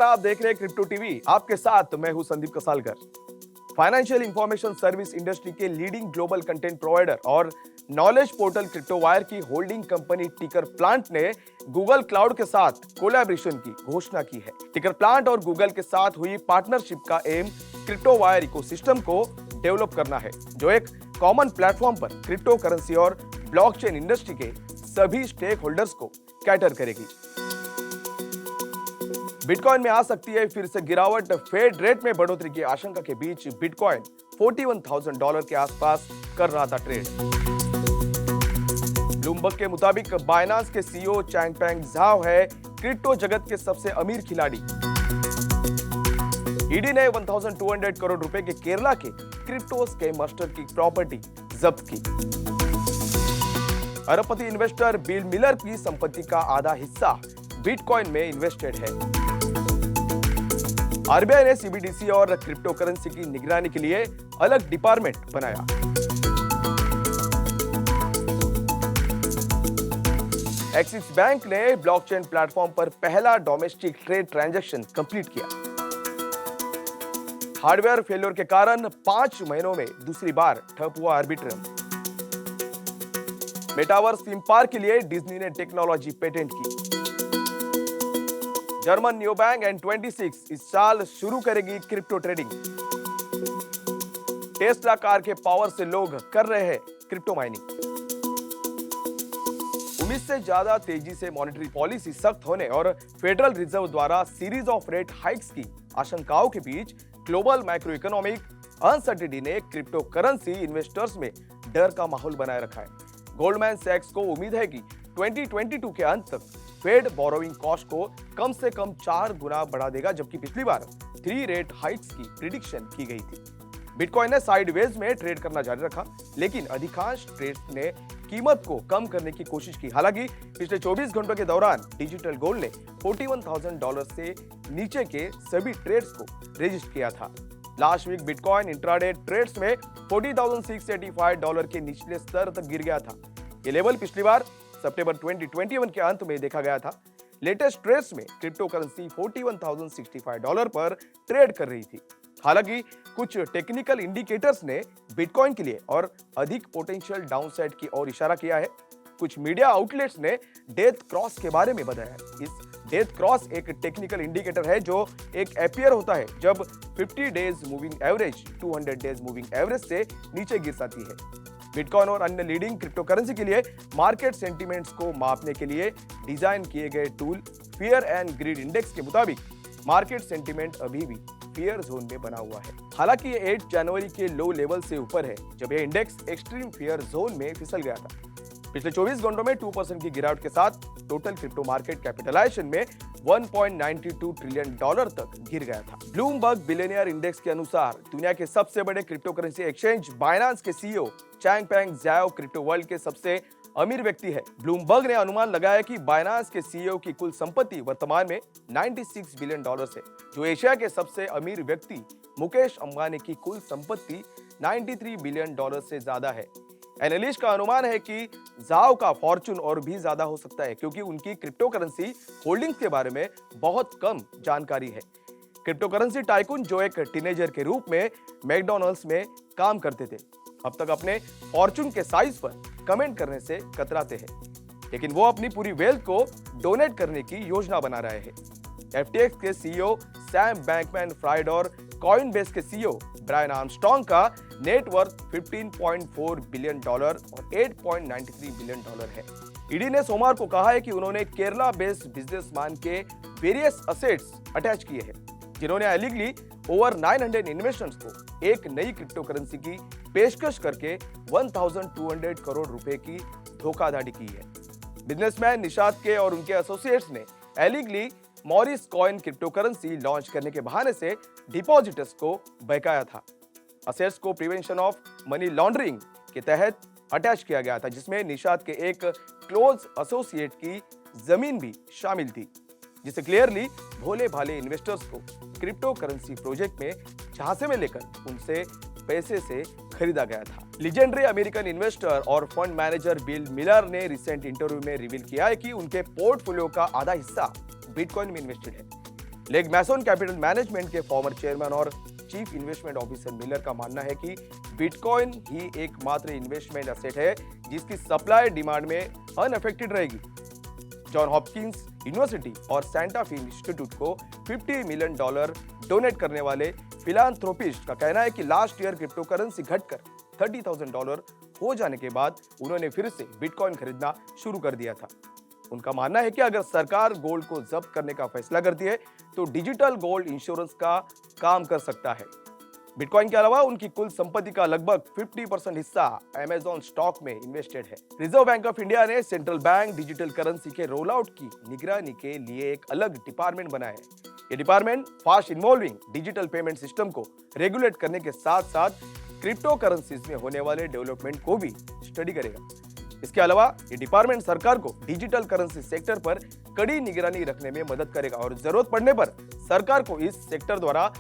आप देख रहे हैं क्रिप्टो टीवी। आपके साथ मैं हूं Sandeep Kasalkar. Financial information service industry के लीडिंग ग्लोबल कंटेंट प्रोवाइडर और नॉलेज पोर्टल क्रिप्टोवायर की होल्डिंग कंपनी टिकर प्लांट ने गूगल क्लाउड के साथ कोलैबोरेशन की घोषणा की है। टिकर प्लांट और गूगल के साथ हुई पार्टनरशिप का एम क्रिप्टोवायर इकोसिस्टम को डेवलप करना है, जो एक कॉमन प्लेटफॉर्म पर क्रिप्टो करेंसी और ब्लॉकचेन इंडस्ट्री के सभी स्टेक होल्डर्स को कैटर करेगी। बिटकॉइन में आ सकती है फिर से गिरावट। फेड रेट में बढ़ोतरी की आशंका के बीच बिटकॉइन $41,000 के आसपास कर रहा था ट्रेड। ब्लूमबर्ग के मुताबिक बाइनांस के सीईओ चैंगपेंग झाओ है क्रिप्टो जगत के सबसे अमीर खिलाड़ी। ईडी ने 1,200 करोड़ रुपए के केरला के क्रिप्टो स्कैम मास्टर की प्रॉपर्टी जब्त की। अरबपति इन्वेस्टर बिल मिलर की संपत्ति का आधा हिस्सा बिटकॉइन में इन्वेस्टेड है। आरबीआई ने सीबीडीसी और क्रिप्टो करेंसी की निगरानी के लिए अलग डिपार्टमेंट बनाया। एक्सिस बैंक ने ब्लॉकचेन प्लेटफॉर्म पर पहला डोमेस्टिक ट्रेड ट्रांजैक्शन कंप्लीट किया। हार्डवेयर फेलियर के कारण 5 महीनों में दूसरी बार ठप हुआ आर्बिट्रम। मेटावर्स थीम पार्क के लिए डिज्नी ने टेक्नोलॉजी पेटेंट की। जर्मन न्यूबैंक N26 इस साल शुरू करेगी क्रिप्टो ट्रेडिंग। टेस्ला कार के पावर से लोग कर रहे हैं क्रिप्टो माइनिंग। उम्मीद से ज्यादा तेजी से मॉनेटरी पॉलिसी सख्त होने और फेडरल रिजर्व द्वारा सीरीज ऑफ रेट हाइक्स की आशंकाओं के बीच ग्लोबल मैक्रो इकोनॉमिक अनसर्टेनिटी ने क्रिप्टो करेंसी इन्वेस्टर्स में डर का माहौल बनाए रखा है। गोल्डमैन सैक्स को उम्मीद है कि 2022 के अंत तक फेड बोरोइंग कॉस्ट को कम से कम 4 गुना बढ़ा देगा, जबकि पिछली बार 3 रेट हाइक्स की प्रिडिक्शन की गई थी। बिटकॉइन ने साइडवेज में ट्रेड करना जारी रखा, लेकिन अधिकांश ट्रेड्स ने कीमत को कम करने की कोशिश की। हालांकि पिछले 24 घंटों के दौरान डिजिटल गोल्ड ने $41,000 से नीचे के सभी ट्रेड्स को रजिस्टर किया था। Last week bitcoin intraday trades में $40,685 के निचले स्तर तक गिर गया था। ये लेवल पिछली बार सितंबर 2021 के अंत में देखा गया था। लेटेस्ट ट्रेड्स में क्रिप्टो करेंसी $41,065 पर ट्रेड कर रही थी। हालांकि कुछ टेक्निकल इंडिकेटर्स ने बिटकॉइन के लिए और अधिक पोटेंशियल डाउनसाइड की ओर इशारा किया है। कुछ मीडिया आउटलेट्स ने डेथ क्रॉस के बारे में बताया। इस डेथ क्रॉस एक टेक्निकल इंडिकेटर है जो एक अपीयर होता है जब 50 days moving average 200 days moving average से नीचे गिर जाती है। बिटकॉइन और अन्य लीडिंग क्रिप्टो करेंसी के लिए मार्केट सेंटीमेंट्स को मापने के लिए डिजाइन किए गए tool fear and greed index के मुताबिक मार्केट सेंटीमेंट अभी भी फियर जोन में बना हुआ है। हालांकि ये 8 जनवरी के लो लेवल से ऊपर है, जब यह इंडेक्स एक्सट्रीम फियर जोन में फिसल गया था। पिछले 24 घंटों में 2% की गिरावट के साथ टोटल क्रिप्टो मार्केट कैपिटलाइजेशन में $1.92 ट्रिलियन तक गिर गया था। ब्लूमबर्ग बिलियनियर इंडेक्स के अनुसार दुनिया के सबसे बड़े क्रिप्टो करेंसी एक्सचेंज बाइनांस के सीईओ चैंगपेंग झाओ क्रिप्टो वर्ल्ड के सबसे अमीर व्यक्ति है। ब्लूमबर्ग ने अनुमान लगाया कि बाइनांस के सीईओ की कुल संपत्ति वर्तमान में $96 बिलियन है, जो एशिया के सबसे अमीर व्यक्ति मुकेश अंबानी की कुल संपत्ति $93 बिलियन से ज्यादा है। एनालिस्ट का अनुमान है कि झाओ का फॉर्चून और भी ज्यादा हो सकता है, क्योंकि उनकी क्रिप्टो करेंसी होल्डिंग्स के बारे में बहुत कम जानकारी है। क्रिप्टो करेंसी टाइकून जो एक टीनेजर के रूप में मैकडॉनल्ड्स में काम करते थे, अब तक अपने फॉर्चून के साइज पर कमेंट करने से कतराते हैं, लेकिन वो अपनी पूरी वेल्थ को डोनेट करने की योजना बना रहे हैं। FTX के सीईओ सैम बैंकमैन-फ्राइड और कॉइनबेस के सीईओ ब्रायन आर्मस्ट्रॉन्ग का नेटवर्थ $15.4 बिलियन और $8.93 बिलियन है। ईडी ने सोमवार को कहा है कि उन्होंने केरला बेस्ड बिजनेसमैन के वेरियस असेट्स अटैच किए हैं, जिन्होंने इलीगली ओवर 900 इन्वेस्टर्स को एक नई क्रिप्टो करेंसी की पेशकश करके 1,200 करोड़ रुपए की धोखाधड़ी की है। बिजनेसमैन निशात के और उनके एसोसिएट्स ने illegally Morris coin crypto currency launch करने के बहाने से डिपॉजिटर्स को बहकाया था। असेट्स को प्रिवेंशन ऑफ मनी लॉन्ड्रिंग के तहत अटैच किया गया था, जिसमें निशात के एक क्लोज एसोसिएट की जमीन भी शामिल थी, जिसे क्लियरली भोले भाले इन्वेस्टर्स को क्रिप्टो करेंसी प्रोजेक्ट में झांसे में लेकर उनसे पैसे से खरीदा गया था। लीजेंडरी अमेरिकन इन्वेस्टर और फंड मैनेजर बिल मिलर ने रिसेंट इंटरव्यू में रिवील किया है कि उनके पोर्टफोलियो का आधा हिस्सा बिटकॉइन में इन्वेस्टेड है। लेग मैसन कैपिटल मैनेजमेंट के फॉर्मर चेयरमैन और चीफ इन्वेस्टमेंट ऑफिसर मिलर का मानना है कि बिटकॉइन ही एकमात्र इन्वेस्टमेंट एसेट है जिसकी सप्लाई डिमांड में अनअफेक्टेड रहेगी। जॉन हॉपकिंस यूनिवर्सिटी और सेंटा फी इंस्टीट्यूट को $50 मिलियन डोनेट करने वाले फिलांथ्रोपिस्ट का कहना है कि लास्ट ईयर क्रिप्टो करेंसी घटकर $30,000 हो जाने के बाद उन्होंने फिर से बिटकॉइन खरीदना शुरू कर दिया था। उनका मानना है कि अगर सरकार गोल्ड को जब्त करने का फैसला करती है तो डिजिटल गोल्ड इंश्योरेंस का काम कर सकता है। बिटकॉइन के अलावा उनकी कुल संपत्ति का लगभग 50% हिस्सा अमेज़न स्टॉक में इन्वेस्टेड है। रिजर्व बैंक ऑफ इंडिया ने सेंट्रल बैंक डिजिटल करेंसी के रोल आउट की निगरानी के लिए एक अलग डिपार्टमेंट बनाया है। ये department fast involving digital payment system को रेगुलेट करने के साथ साथ क्रिप्टो करेंसीज में होने वाले डेवलपमेंट को भी स्टडी करेगा। इसके अलावा ये डिपार्टमेंट सरकार को डिजिटल करेंसी सेक्टर पर कड़ी निगरानी रखने में मदद करेगा और जरूरत पड़ने पर सरकार को इस सेक्टर द्वारा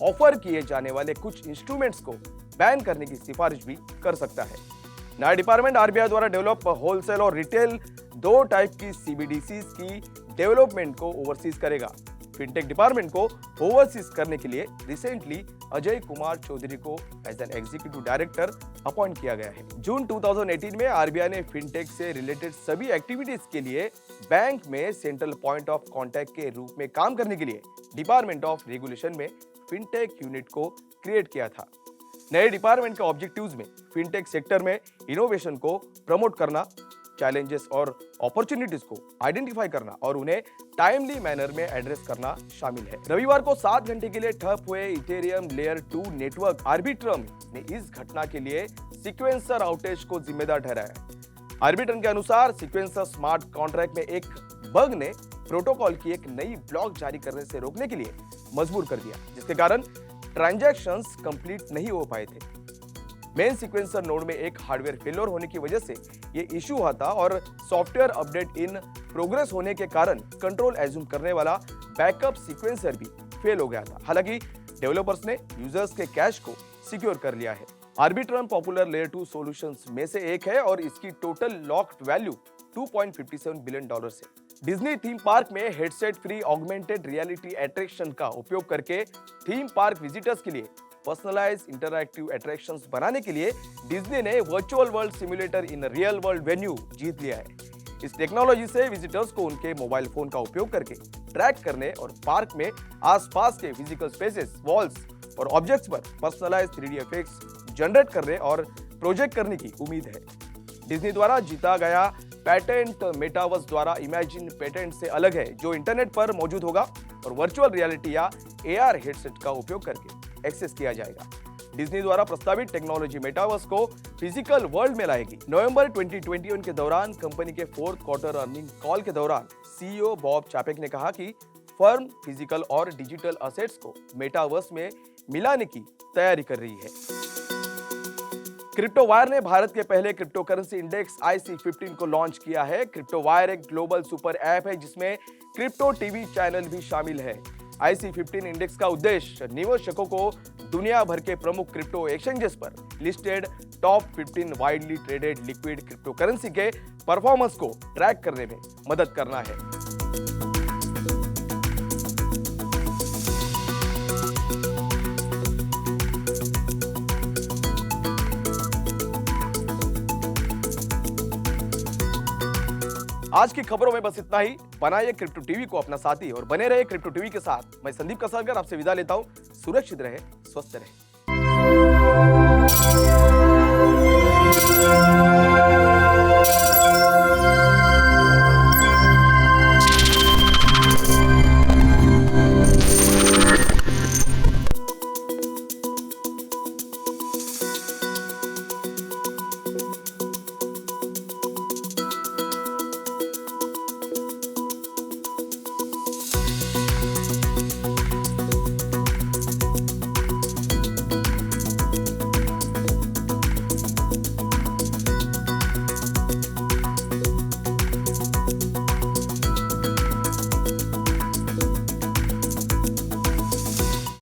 ऑफर किए जाने वाले कुछ इंस्ट्रूमेंट्स को बैन करने की सिफारिश भी कर सकता है। नया डिपार्टमेंट आरबीआई द्वारा डेवलप होलसेल और रिटेल दो टाइप की सीबीडीसीज की डेवलपमेंट को ओवरसीज करेगा। फिनटेक डिपार्टमेंट को ओवरसीज करने के लिए रिसेंटली अजय कुमार चौधरी को as an executive director appoint किया गया है। जून 2018 में आरबीआई ने फिनटेक से रिलेटेड सभी एक्टिविटीज के लिए बैंक में सेंट्रल पॉइंट ऑफ कांटेक्ट के रूप में काम करने के लिए डिपार्टमेंट ऑफ रेगुलेशन में फिनटेक यूनिट को क्रिएट किया था। नए डिपार्टमेंट के ऑब्जेक्टिव्स में फिनटेक सेक्टर में इनोवेशन को प्रमोट करना, चैलेंजेस और अपॉर्चुनिटीज को आइडेंटिफाई करना और उन्हें टाइमली मैनर में एड्रेस करना शामिल है। रविवार को 7 घंटे के लिए ठप हुए इथेरियम लेयर 2 नेटवर्क आर्बिट्रम ने इस घटना के लिए सीक्वेंसर आउटेज को जिम्मेदार ठहराया। आर्बिट्रम के अनुसार सीक्वेंसर स्मार्ट कॉन्ट्रैक्ट में एक बग ने प्रोटोकॉल की एक नई ब्लॉक जारी करने से रोकने के लिए मजबूर कर दिया, जिसके कारण ट्रांजैक्शंस कंप्लीट नहीं हो पाए थे। मेन सीक्वेंसर नोड में एक हार्डवेयर फेलियर होने की वजह से ये इशू हुआ था और सॉफ्टवेयर अपडेट इन प्रोग्रेस होने के कारण कंट्रोल एज्यूम करने वाला बैकअप सीक्वेंसर भी फेल हो गया था। हालांकि डेवलपर्स ने यूजर्स के कैश को सिक्योर कर लिया है। आर्बिट्रम पॉपुलर लेयर 2 सॉल्यूशंस में से एक है और इसकी टोटल लॉक्ड वैल्यू $2.57 बिलियन है। डिज्नी थीम पार्क में headset free augmented reality attraction का उपयोग करके थीम पार्क विजिटर्स के लिए पर्सनलाइज इंटरैक्टिव अट्रैक्शंस बनाने के लिए डिज्नी ने virtual world simulator in real world venue जीत लिया है। इस टेक्नोलॉजी से विजिटर्स को उनके मोबाइल फोन का उपयोग करके ट्रैक करने और पार्क में आसपास के फिजिकल स्पेसेस, वॉल्स और ऑब्जेक्ट्स पर पर्सनलाइज 3D इफेक्ट्स जनरेट करने और प्रोजेक्ट करने की उम्मीद है। डिज्नी द्वारा जीता गया पैटेंट मेटावर्स द्वारा इमेजिन पेटेंट से अलग है, जो इंटरनेट पर मौजूद होगा और वर्चुअल रियलिटी या AR हेडसेट का उपयोग करके एक्सेस किया जाएगा। डिज्नी द्वारा प्रस्तावित टेक्नोलॉजी मेटावर्स को फिजिकल वर्ल्ड में लाएगी। नवंबर 2021 के दौरान कंपनी के 4th क्वार्टर अर्निंग कॉल के दौरान CEO बॉब चैपेक ने कहा कि फर्म फिजिकल और डिजिटल असेट्स को मेटावर्स में मिलाने की तैयारी कर रही है। क्रिप्टो वायर ने भारत के पहले क्रिप्टो करेंसी इंडेक्स IC15 को लॉन्च किया है। क्रिप्टो वायर एक ग्लोबल सुपर ऐप है जिसमें क्रिप्टो टीवी चैनल भी शामिल है। IC15 इंडेक्स का उद्देश्य निवेशकों को दुनिया भर के प्रमुख क्रिप्टो एक्सचेंजेस पर listed top 15 widely traded liquid crypto currency के परफॉर्मेंस को ट्रैक करने में मदद करना है। आज की खबरों में बस इतना ही। बनाइए क्रिप्टो टीवी को अपना साथी और बने रहे क्रिप्टो टीवी के साथ। मैं संदीप कसरकर आपसे विदा लेता हूं। सुरक्षित रहे, स्वस्थ रहे।